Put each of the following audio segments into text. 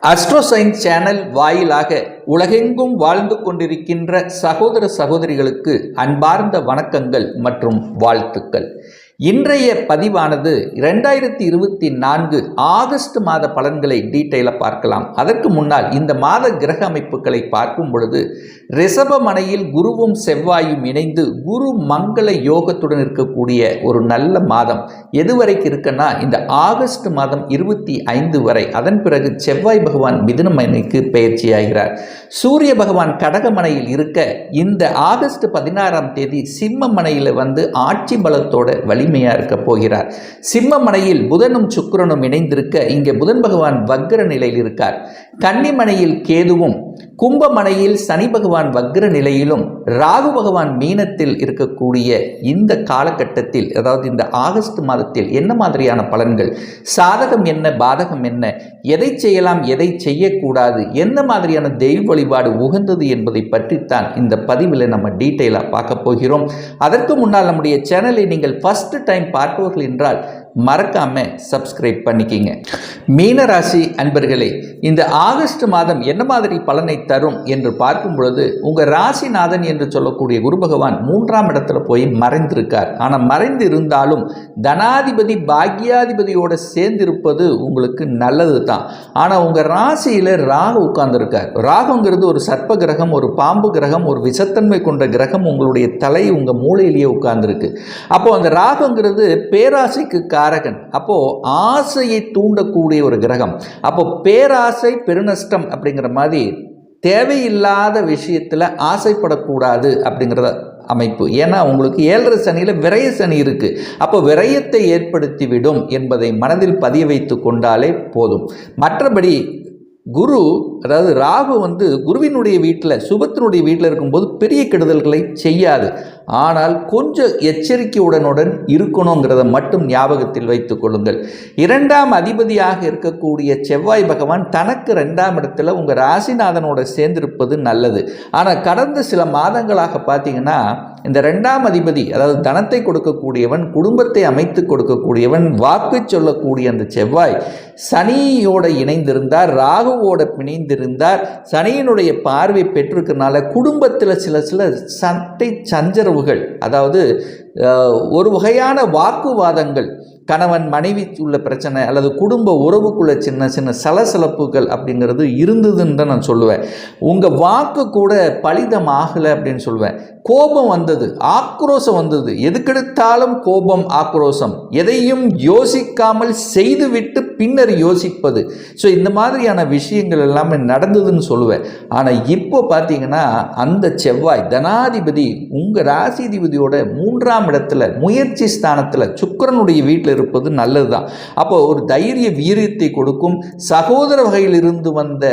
Astro science channel வாயிலாக உலகெங்கும் வாழ்ந்து கொண்டிருக்கின்ற சகோதர சகோதரிகளுக்கு அன்பார்ந்த வணக்கங்கள் மற்றும் வாழ்த்துக்கள். இன்றைய பதிவானது 2024 ஆகஸ்ட் மாத பலன்களை டீட்டெயிலாக பார்க்கலாம். அதற்கு முன்னால் இந்த மாத கிரக அமைப்புகளை பார்க்கும் பொழுது ரிஷபமனையில் குருவும் செவ்வாயும் இணைந்து குரு மங்கள யோகத்துடன் இருக்கக்கூடிய ஒரு நல்ல மாதம். எதுவரைக்கு இருக்குன்னா இந்த ஆகஸ்ட் மாதம் 25 வரை. அதன் பிறகு செவ்வாய் பகவான் மிதுனமனைக்கு பயிற்சியாகிறார். சூரிய பகவான் கடகமனையில் இருக்க இந்த ஆகஸ்ட் 16ஆம் தேதி சிம்மமனையில் ஆட்சி பலத்தோட வலிமையாக இருக்க போகிறார். சிம்மமனையில் புதனும் சுக்கிரனும் இணைந்திருக்க இங்கே புதன் பகவான் வக்ர நிலையில் இருக்கார். கன்னிமனையில் கேதுவும் கும்பமனையில் சனி பகவான் வக்ர நிலையிலும் ராகு பகவான் மீனத்தில் இருக்கக்கூடிய இந்த காலகட்டத்தில், அதாவது இந்த ஆகஸ்ட் மாதத்தில் என்ன மாதிரியான பலன்கள், சாதகம் என்ன பாதகம் என்ன, எதை செய்யலாம் எதை செய்யக்கூடாது, என்ன மாதிரியான தெய்வ வழிபாடு உகந்தது என்பதை பற்றித்தான் இந்த பதிவில் நம்ம டீட்டெயிலாக பார்க்க போகிறோம். அதற்கு முன்னால் நம்முடைய சேனலை நீங்கள் ஃபர்ஸ்ட் டைம் பார்ப்பவர்கள் என்றால் மறக்காம சப்ஸ்கிரைப் பண்ணிக்கிங்க. மீனராசி அன்பர்களே, இந்த ஆகஸ்ட் மாதம் என்ன மாதிரி பலனை தரும் என்று பார்க்கும் பொழுது உங்கள் ராசிநாதன் என்று சொல்லக்கூடிய குரு பகவான் 3ஆம் இடத்துல போய் மறைந்திருக்கார். ஆனால் மறைந்து இருந்தாலும் தனாதிபதி பாக்யாதிபதியோட சேர்ந்திருப்பது உங்களுக்கு நல்லது தான். ஆனால் உங்கள் ராசியில் ராகு உட்கார்ந்துருக்கார். ராகுங்கிறது ஒரு சர்ப்ப கிரகம், ஒரு பாம்பு கிரகம், ஒரு விஷத்தன்மை கொண்ட கிரகம். உங்களுடைய தலை உங்கள் மூளையிலேயே உட்கார்ந்துருக்கு. அப்போ அந்த ராகுங்கிறது பேராசைக்கு காரகன். அப்போ ஆசையை தூண்டக்கூடிய ஒரு கிரகம். அப்போ பேராசை பெருநஷ்டம் அப்படிங்கிற மாதிரி தேவையில்லாத விஷயத்தில் ஆசைப்படக்கூடாது அப்படிங்கிறத அமைப்பு. ஏன்னா உங்களுக்கு 7.5 சனியில் விரய சனி இருக்கு. அப்போ விரயத்தை ஏற்படுத்திவிடும் என்பதை மனதில் பதிய வைத்து கொண்டாலே போதும். மற்றபடி குரு, அதாவது ராகு குருவினுடைய வீட்டில் சுபத்தினுடைய வீட்டில் இருக்கும்போது பெரிய கெடுதல்களை செய்யாது. ஆனால் கொஞ்சம் எச்சரிக்கையுடனுடன் இருக்கணுங்கிறத மட்டும் ஞாபகத்தில் வைத்துக் கொள்ளுங்கள். 2ஆம் அதிபதியாக இருக்கக்கூடிய செவ்வாய் பகவான் தனக்கு 2ஆம் இடத்துல உங்கள் ராசிநாதனோட சேர்ந்திருப்பது நல்லது. ஆனால் கடந்த சில மாதங்களாக பார்த்தீங்கன்னா இந்த 2ஆம் அதிபதி, அதாவது தனத்தை கொடுக்கக்கூடியவன், குடும்பத்தை அமைத்து கொடுக்கக்கூடியவன், வாக்கு சொல்லக்கூடிய அந்த செவ்வாய் சனியோட இணைந்திருந்தார், ராகுவோட பிணைந்திருந்தார். சனியினுடைய பார்வை பெற்றிருக்கிறதுனால குடும்பத்தில் சில சண்டை சஞ்சரவுகள், அதாவது ஒரு வகையான வாக்குவாதங்கள், கணவன் மனைவி உள்ள பிரச்சனை அல்லது குடும்ப உறவுக்குள்ள சின்ன சின்ன சலசலப்புகள் அப்படிங்கிறது இருந்ததுன்னு தான் நான் சொல்லுவேன். உங்கள் வாக்கு கூட பலிதம் ஆகலை அப்படின்னு சொல்லுவேன். கோபம் வந்தது, ஆக்ரோஷம் வந்தது. எதுக்கெடுத்தாலும் கோபம், ஆக்ரோஷம், எதையும் யோசிக்காமல் செய்துவிட்டு பின்னர் யோசிப்பது. ஸோ இந்த மாதிரியான விஷயங்கள் எல்லாமே நடந்ததுன்னு சொல்லுவேன். ஆனால் இப்போ பார்த்தீங்கன்னா அந்த செவ்வாய் தனாதிபதி உங்கள் ராசிதிபதியோட 3ஆம் இடத்துல முயற்சி ஸ்தானத்தில் சுக்கிரனுடைய வீட்டில் இருப்பது நல்லது தான். அப்போ ஒரு தைரிய வீரியத்தை கொடுக்கும். சகோதர வகையில் இருந்து வந்த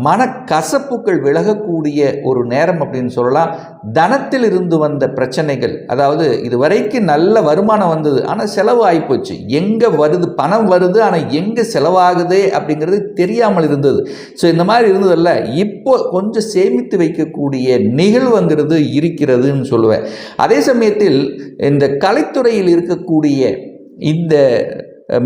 மனக்கசப்புகள் விலகக்கூடிய ஒரு நேரம் அப்படின்னு சொல்லலாம். தனத்தில் இருந்து வந்த பிரச்சனைகள், அதாவது இதுவரைக்கும் நல்ல வருமானம் வந்தது ஆனால் செலவு ஆகிப்போச்சு. எங்கே வருது பணம் வருது ஆனால் எங்கே செலவாகுதே அப்படிங்கிறது தெரியாமல் இருந்தது. ஸோ இந்த மாதிரி இருந்ததில்ல, இப்போ கொஞ்சம் சேமித்து வைக்கக்கூடிய நிகழ்வுங்கிறது இருக்கிறதுன்னு சொல்லுவேன். அதே சமயத்தில் இந்த கலைத்துறையில் இருக்கக்கூடிய இந்த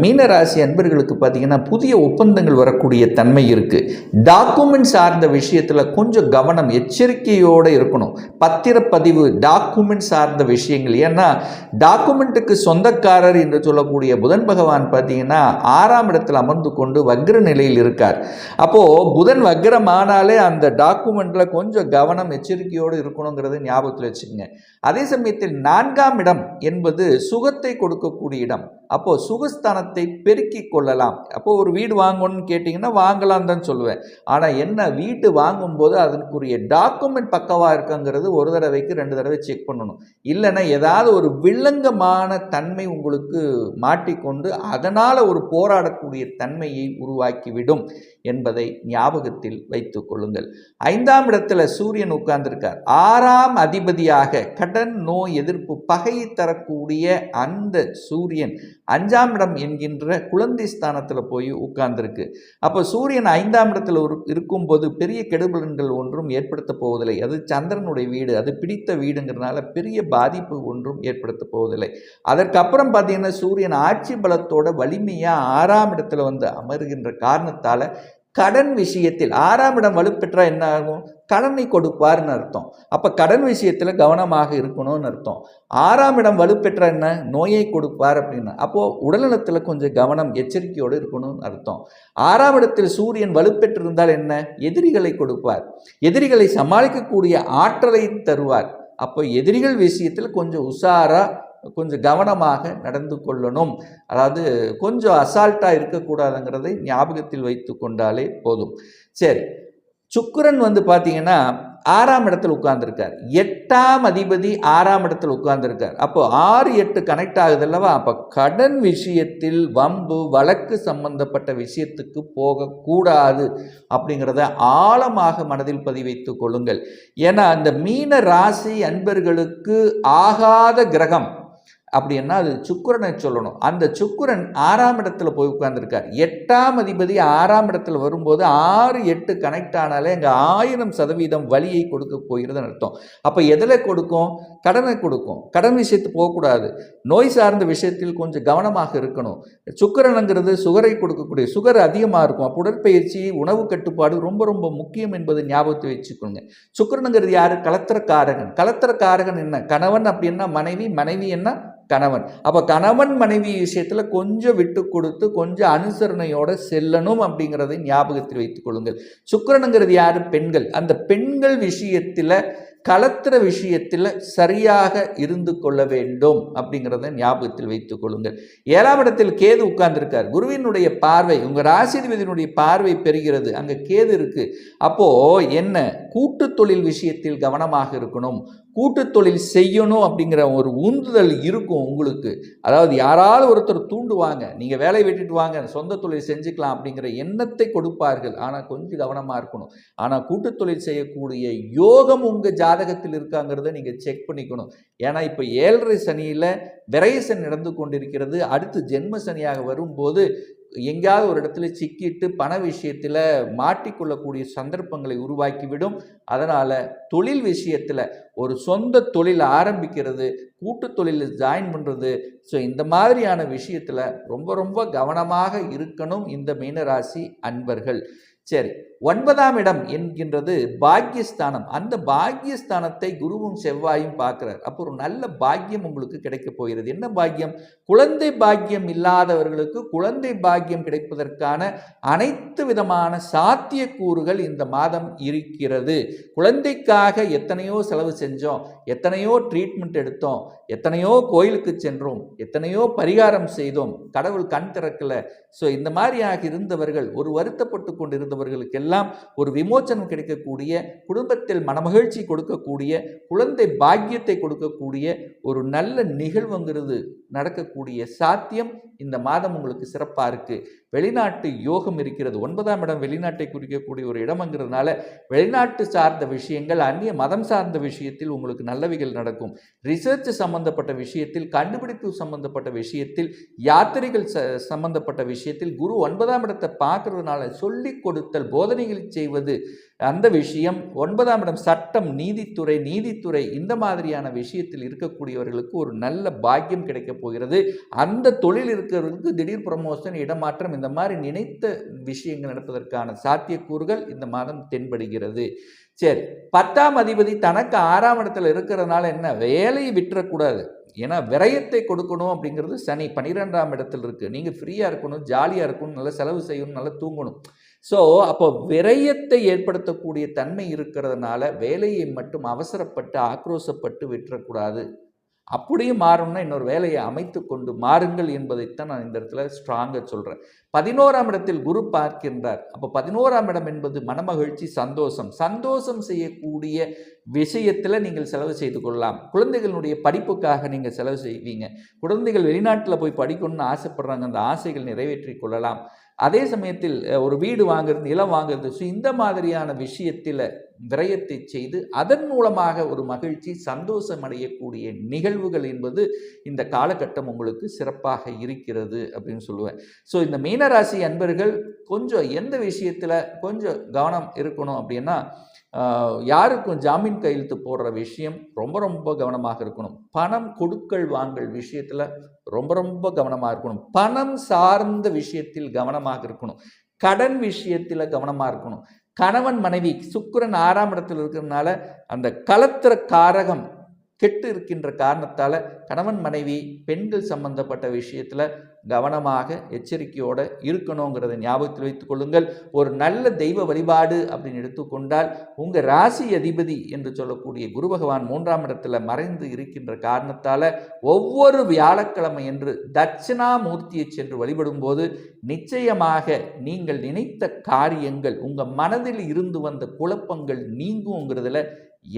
மீனராசி அன்பர்களுக்கு பார்த்தீங்கன்னா புதிய ஒப்பந்தங்கள் வரக்கூடிய தன்மை இருக்குது. டாக்குமெண்ட் சார்ந்த விஷயத்தில் கொஞ்சம் கவனம், எச்சரிக்கையோடு இருக்கணும். பத்திரப்பதிவு, டாக்குமெண்ட் சார்ந்த விஷயங்கள். ஏன்னா டாக்குமெண்ட்டுக்கு சொந்தக்காரர் என்று சொல்லக்கூடிய புதன் பகவான் பார்த்தீங்கன்னா 6ஆம் இடத்தில் அமர்ந்து கொண்டு வக்ர நிலையில் இருக்கார். அப்போது புதன் வக்ரமானாலே அந்த டாக்குமெண்ட்டில் கொஞ்சம் கவனம், எச்சரிக்கையோடு இருக்கணுங்கிறது ஞாபகத்தில் வச்சுக்கோங்க. அதே சமயத்தில் 4ஆம் இடம் என்பது சுகத்தை கொடுக்கக்கூடிய இடம். அப்போது சுகஸ்தானத்தை பெருக்கிக் கொள்ளலாம். அப்போது ஒரு வீடு வாங்கணும்னு கேட்டிங்கன்னா வாங்கலாம் தான் சொல்லுவேன். ஆனால் என்ன, வீட்டு வாங்கும்போது அதற்குரிய டாக்குமெண்ட் பக்கவாக இருக்குங்கிறது ஒரு தடவைக்கு 2 தடவை செக் பண்ணணும். இல்லைன்னா ஏதாவது ஒரு வில்லங்கமான தன்மை உங்களுக்கு மாட்டிக்கொண்டு அதனால் ஒரு போராடக்கூடிய தன்மையை உருவாக்கிவிடும் என்பதை ஞாபகத்தில் வைத்துக் கொள்ளுங்கள். 5ஆம் இடத்துல சூரியன் உட்கார்ந்திருக்கார். 6ஆம் அதிபதியாக கடன், நோய், எதிர்ப்பு, பகையை தரக்கூடிய அந்த சூரியன் 5ஆம் இடம் என்கின்ற குழந்தை ஸ்தானத்தில் போய் உட்கார்ந்துருக்கு. அப்போ சூரியன் 5ஆம் இடத்தில் இருக்கும்போது பெரிய கெடுபலன்கள் ஒன்றும் ஏற்படுத்த போவதில்லை. அது சந்திரனுடைய வீடு, அது பிடித்த வீடுங்கிறதுனால பெரிய பாதிப்பு ஒன்றும் ஏற்படுத்த போவதில்லை. அதற்கப்புறம் பார்த்தீங்கன்னா சூரியன் ஆட்சி பலத்தோட வலிமையாக 6ஆம் இடத்துல அமருகின்ற காரணத்தால் கடன் விஷயத்தில் 6ஆம் இடம் வலுப்பெற்றா என்ன ஆகும்? கடனை கொடுப்பார்னு அர்த்தம். அப்போ கடன் விஷயத்தில் கவனமாக இருக்கணும்னு அர்த்தம். 6ஆம் இடம் வலுப்பெற்றா என்ன? நோயை கொடுப்பார் அப்படின்னு. அப்போது உடல்நலத்தில் கொஞ்சம் கவனம் எச்சரிக்கையோடு இருக்கணும்னு அர்த்தம். 6ஆம் இடத்தில் சூரியன் வலுப்பெற்றிருந்தால் என்ன? எதிரிகளை கொடுப்பார். எதிரிகளை சமாளிக்கக்கூடிய ஆற்றலை தருவார். அப்போ எதிரிகள் விஷயத்தில் கொஞ்சம் உஷாராக கொஞ்சம் கவனமாக நடந்து கொள்ளணும். அதாவது கொஞ்சம் அசால்ட்டாக இருக்கக்கூடாதுங்கிறதை ஞாபகத்தில் வைத்து கொண்டாலே போதும். சரி, சுக்கிரன் பார்த்தீங்கன்னா 6ஆம் இடத்தில் உட்கார்ந்துருக்கார். 8ஆம் அதிபதி 6ஆம் இடத்தில் உட்கார்ந்துருக்கார். அப்போ 6, 8 கனெக்ட் ஆகுது அல்லவா? அப்போ கடன் விஷயத்தில் வம்பு வழக்கு சம்பந்தப்பட்ட விஷயத்துக்கு போகக்கூடாது அப்படிங்கிறத ஆழமாக மனதில் பதிவைத்துக் கொள்ளுங்கள். ஏன்னா அந்த மீன ராசி அன்பர்களுக்கு ஆகாத கிரகம் அப்படின்னா அது சுக்கிரனை சொல்லணும். அந்த சுக்கிரன் 6ஆம் இடத்துல போய் உட்கார்ந்துருக்கார். 8ஆம் அதிபதி 6ஆம் இடத்துல வரும்போது 6, 8 கனெக்ட் ஆனாலே அங்கே 1000% வலியை கொடுக்க போகிறதுன்னு அர்த்தம். அப்போ எதில் கொடுக்கும்? கடனை கொடுக்கும். கடன் விஷயத்துக்கு போகக்கூடாது. நோய் சார்ந்த விஷயத்தில் கொஞ்சம் கவனமாக இருக்கணும். சுக்கிரனுங்கிறது சுகரை கொடுக்கக்கூடிய, சுகர் அதிகமாக இருக்கும். அப்போ உடற்பயிற்சி, உணவு கட்டுப்பாடு ரொம்ப ரொம்ப முக்கியம் என்பது ஞாபகத்தை வச்சுக்கோங்க. சுக்கிரனுங்கிறது யார்? கலத்திரக்காரகன். கலத்திரக்காரகன் என்ன? கணவன் அப்படின்னா மனைவி, மனைவி என்ன? கணவன். அப்போ கணவன் மனைவி விஷயத்தில் கொஞ்சம் விட்டு கொடுத்து கொஞ்சம் அனுசரணையோடு செல்லணும் அப்படிங்கிறதை ஞாபகத்தில் வைத்துக் கொள்ளுங்கள். சுக்கிரனுங்கிறது யார்? பெண்கள். அந்த பெண்கள் விஷயத்தில் கலத்திர விஷயத்தில் சரியாக இருந்து கொள்ள வேண்டும் அப்படிங்கிறத ஞாபகத்தில் வைத்துக் கொள்ளுங்கள். 7ஆம் இடத்தில் கேது உட்கார்ந்துருக்கார். குருவினுடைய பார்வை உங்கள் ராசிதிபதியினுடைய பார்வை பெறுகிறது. அங்கே கேது இருக்கு. அப்போ என்ன? கூட்டு தொழில் விஷயத்தில் கவனமாக இருக்கணும். கூட்டு தொழில் செய்யணும் அப்படிங்கிற ஒரு உந்துதல் இருக்கும் உங்களுக்கு. அதாவது யாராவது ஒருத்தர் தூண்டுவாங்க, நீங்கள் வேலையை விட்டுட்டு வாங்க சொந்த தொழில் செஞ்சுக்கலாம் அப்படிங்கிற எண்ணத்தை கொடுப்பார்கள். ஆனால் கொஞ்சம் கவனமாக இருக்கணும். ஆனால் கூட்டு தொழில் செய்யக்கூடிய யோகம் உங்கள் ஜாதகத்தில் இருக்காங்கிறத நீங்கள் செக் பண்ணிக்கணும். ஏன்னா இப்போ 7.5 சனியில் விரைய சனி நடந்து கொண்டிருக்கிறது. அடுத்து ஜென்ம சனியாக வரும்போது எங்கேயாவது ஒரு இடத்துல சிக்கிட்டு பண விஷயத்தில் மாட்டிக்கொள்ளக்கூடிய சந்தர்ப்பங்களை உருவாக்கிவிடும். அதனால் தொழில் விஷயத்தில் ஒரு சொந்த தொழில் ஆரம்பிக்கிறது, கூட்டு தொழிலில் ஜாயின் பண்ணுறது, ஸோ இந்த மாதிரியான விஷயத்தில் ரொம்ப ரொம்ப கவனமாக இருக்கணும் இந்த மீனராசி அன்பர்கள். சரி, 9ஆம் இடம் என்கின்றது பாக்கியஸ்தானம். அந்த பாக்கியஸ்தானத்தை குருவும் செவ்வாயும் பார்க்கிறார். அப்போ ஒரு நல்ல பாக்கியம் உங்களுக்கு கிடைக்க போகிறது. என்ன பாக்கியம்? குழந்தை பாக்கியம் இல்லாதவர்களுக்கு குழந்தை பாக்கியம் கிடைப்பதற்கான அனைத்து விதமான சாத்தியக்கூறுகள் இந்த மாதம் இருக்கிறது. குழந்தைக்காக எத்தனையோ செலவு செஞ்சோம், எத்தனையோ ட்ரீட்மெண்ட் எடுத்தோம், எத்தனையோ கோயிலுக்கு சென்றோம், எத்தனையோ பரிகாரம் செய்தோம், கடவுள் கண் திறக்கல. ஸோ இந்த மாதிரியாக இருந்தவர்கள், ஒரு வருத்தப்பட்டு கொண்டு இருந்தவர்களுக்கெல்லாம் ஒரு விமோச்சனம் கிடைக்கக்கூடிய, குடும்பத்தில் மனமகிழ்ச்சி கொடுக்கக்கூடிய, குழந்தை பாக்கியத்தை கொடுக்கக்கூடிய ஒரு நல்ல நிகழ்வுங்கிறது நடக்கக்கூடிய சாத்தியம் இந்த மாதம் உங்களுக்கு சிறப்பாக இருக்கு. வெளிநாட்டு யோகம் இருக்கிறது. 9ஆம் இடம் வெளிநாட்டை குறிக்கக்கூடிய ஒரு இடம்ங்கிறதுனால வெளிநாட்டு சார்ந்த விஷயங்கள், அந்நிய மதம் சார்ந்த விஷயத்தில் உங்களுக்கு நல்லவைகள் நடக்கும். ரிசர்ச் சம்பந்தப்பட்ட விஷயத்தில், கண்டுபிடிப்பு சம்பந்தப்பட்ட விஷயத்தில், யாத்திரைகள் சம்பந்தப்பட்ட விஷயத்தில் குரு 9ஆம் இடத்தை பார்க்கறதுனால சொல்லிக் கொடுத்தல், போதனைகளை செய்வது, அந்த விஷயம் 9ஆம் இடம் சட்டம், நீதித்துறை இந்த மாதிரியான விஷயத்தில் இருக்கக்கூடியவர்களுக்கு ஒரு நல்ல பாக்கியம் கிடைக்க போகிறது. அந்த தொழில் இருக்கிறவர்களுக்கு திடீர் ப்ரமோஷன், இடமாற்றம், இந்த மாதிரி நினைத்த விஷயங்கள் நடப்பதற்கான சாத்தியக்கூறுகள் இந்த மாதம் தென்படுகிறது. சரி, 10ஆம் அதிபதி தனக்கு 6ஆம் இடத்துல இருக்கிறதுனால என்ன? வேலையை விட்டுறக்கூடாது. ஏன்னா விரயத்தை கொடுக்கணும் அப்படிங்கிறது சனி 12ஆம் இடத்துல இருக்குது. நீங்கள் ஃப்ரீயாக இருக்கணும், ஜாலியாக இருக்கணும், நல்லா செலவு செய்யணும், நல்லா தூங்கணும். ஸோ அப்போ விரயத்தை ஏற்படுத்தக்கூடிய தன்மை இருக்கிறதுனால வேலையை மட்டும் அவசரப்பட்டு ஆக்ரோஷப்பட்டு விட்டுறக்கூடாது. அப்படியே மாறணும்னா இன்னொரு வேலையை அமைத்து கொண்டு மாறுங்கள் என்பதைத்தான் நான் இந்த இடத்துல ஸ்ட்ராங்காக சொல்கிறேன். 11ஆம் இடத்தில் குரு பார்க்கின்றார். அப்போ 11ஆம் இடம் என்பது மனமகிழ்ச்சி, சந்தோஷம் செய்யக்கூடிய விஷயத்தில் நீங்கள் செலவு செய்து கொள்ளலாம். குழந்தைகளுடைய படிப்புக்காக நீங்கள் செலவு செய்வீங்க. குழந்தைகள் வெளிநாட்டில் போய் படிக்கணும்னு ஆசைப்படுறாங்க, அந்த ஆசைகள் நிறைவேற்றி கொள்ளலாம். அதே சமயத்தில் ஒரு வீடு வாங்குறது, நிலம் வாங்குறது, ஸோ இந்த மாதிரியான விஷயத்தில் விரயத்தை செய்து அதன் மூலமாக ஒரு மகிழ்ச்சி, சந்தோஷம் அடையக்கூடிய நிகழ்வுகள் என்பது இந்த காலகட்டம் உங்களுக்கு சிறப்பாக இருக்கிறது அப்படின்னு சொல்லுவேன். ஸோ இந்த மீனராசி அன்பர்கள் கொஞ்சம் எந்த விஷயத்தில் கொஞ்சம் கவனம் இருக்கணும் அப்படின்னா, யாருக்கும் ஜாமீன் கையெழுத்து போடுற விஷயம் ரொம்ப ரொம்ப கவனமாக இருக்கணும். பணம் கொடுக்கல் வாங்கல் விஷயத்தில் ரொம்ப ரொம்ப கவனமாக இருக்கணும். பணம் சார்ந்த விஷயத்தில் கவனமாக இருக்கணும். கடன் விஷயத்தில் கவனமாக இருக்கணும். கணவன் மனைவி சுக்கிரன் 6ஆம் இடத்தில் இருக்கிறதுனால அந்த கலத்திர காரகம் கெட்டு இருக்கின்ற காரணத்தால் கணவன் மனைவி பெண்கள் சம்பந்தப்பட்ட விஷயத்தில் கவனமாக எச்சரிக்கையோடு இருக்கணுங்கிறத ஞாபகத்தில் வைத்துக் கொள்ளுங்கள். ஒரு நல்ல தெய்வ வழிபாடு அப்படின்னு எடுத்துக்கொண்டால் உங்கள் ராசி அதிபதி என்று சொல்லக்கூடிய குரு பகவான் 3ஆம் இடத்துல மறைந்து இருக்கின்ற காரணத்தால் ஒவ்வொரு வியாழக்கிழமை என்று தட்சிணாமூர்த்தியை சென்று வழிபடும் போது நிச்சயமாக நீங்கள் நினைத்த காரியங்கள் உங்கள் மனதில் இருந்து வந்த குழப்பங்கள் நீங்குங்கிறதுல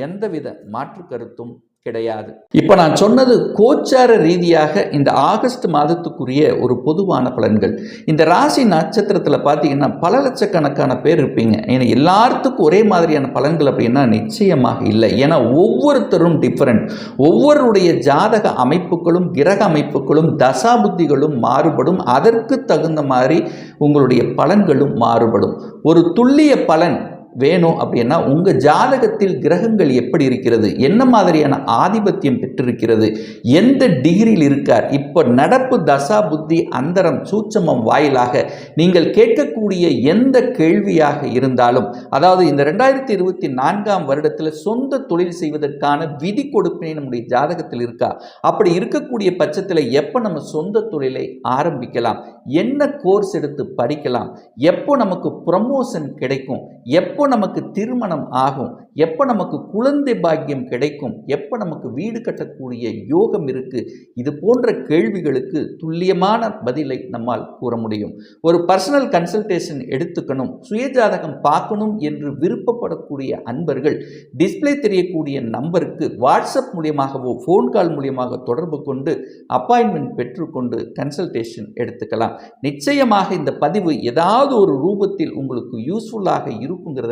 எந்தவித மாற்று கருத்தும் கிடையாது. இப்போ நான் சொன்னது கோச்சார ரீதியாக இந்த ஆகஸ்ட் மாதத்துக்குரிய ஒரு பொதுவான பலன்கள். இந்த ராசி நட்சத்திரத்தில் பார்த்தீங்கன்னா பல லட்சக்கணக்கான பேர் இருப்பீங்க. ஏன்னா எல்லாத்துக்கும் ஒரே மாதிரியான பலன்கள் அப்படின்னா நிச்சயமாக இல்லை. ஏன்னா ஒவ்வொருத்தரும் டிஃப்ரெண்ட். ஒவ்வொருடைய ஜாதக அமைப்புகளும் கிரக அமைப்புகளும் தசாபுத்திகளும் மாறுபடும். அதற்கு தகுந்த மாதிரி உங்களுடைய பலன்களும் மாறுபடும். ஒரு துல்லிய பலன் வேணும் அப்படின்னா உங்கள் ஜாதகத்தில் கிரகங்கள் எப்படி இருக்கிறது, என்ன மாதிரியான ஆதிபத்தியம் பெற்றிருக்கிறது, எந்த டிகிரியில் இருக்கார், இப்போ நடப்பு தசா புத்தி அந்தரம் சூட்சமம் வாயிலாக நீங்கள் கேட்கக்கூடிய எந்த கேள்வியாக இருந்தாலும், அதாவது இந்த 2024ஆம் வருடத்தில் சொந்த தொழில் செய்வதற்கான விதி கொடுப்பினை நம்முடைய ஜாதகத்தில் இருக்கா, அப்படி இருக்கக்கூடிய பட்சத்தில் எப்போ நம்ம சொந்த தொழிலை ஆரம்பிக்கலாம், என்ன கோர்ஸ் எடுத்து படிக்கலாம், எப்போ நமக்கு ப்ரமோஷன் கிடைக்கும், எப்போ நமக்கு திருமணம் ஆகும், எப்போ நமக்கு குழந்தை பாக்கியம் கிடைக்கும், எப்போ நமக்கு வீடு கட்டக்கூடிய யோகம் இருக்கு, இது போன்ற கேள்விகளுக்கு துல்லியமான பதிலை நம்மால் கூற முடியும். ஒரு பர்சனல் கன்சல்டேஷன் எடுத்துக்கணும், சுயஜாதகம் பார்க்கணும் என்று விருப்பப்படக்கூடிய அன்பர்கள் டிஸ்பிளே தெரியக்கூடிய நம்பருக்கு வாட்ஸ்அப் மூலியமாகவோ ஃபோன் கால் மூலியமாக தொடர்பு கொண்டு அப்பாயின்மெண்ட் பெற்றுக்கொண்டு கன்சல்டேஷன் எடுத்துக்கலாம். நிச்சயமாக இந்த பதிவு ஏதாவது ஒரு ரூபத்தில் உங்களுக்கு யூஸ்ஃபுல்லாக இருக்குங்கிறதுல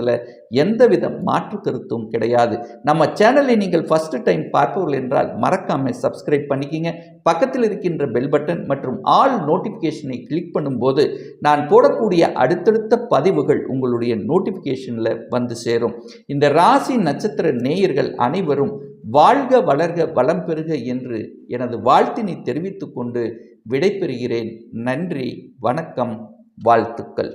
எந்தவித மாற்று கருத்தும் கிடையாது. நம்ம சேனலை நீங்கள் ஃபர்ஸ்ட் டைம் பார்ப்பவர்கள் என்றால் மறக்காம சப்ஸ்கிரைப் பண்ணிக்கிங்க. பக்கத்தில் இருக்கின்ற பெல் பட்டன் மற்றும் ஆல் நோட்டிஃபிகேஷனை கிளிக் பண்ணும்போது நான் போடக்கூடிய அடுத்தடுத்த பதிவுகள் உங்களுடைய நோட்டிஃபிகேஷனில் வந்து சேரும். இந்த ராசி நட்சத்திர நேயர்கள் அனைவரும் வாழ்க வளர்க வளம் பெறுக என்று எனது வாழ்த்தினை தெரிவித்துக் கொண்டு விடைபெறுகிறேன். நன்றி, வணக்கம், வாழ்த்துக்கள்.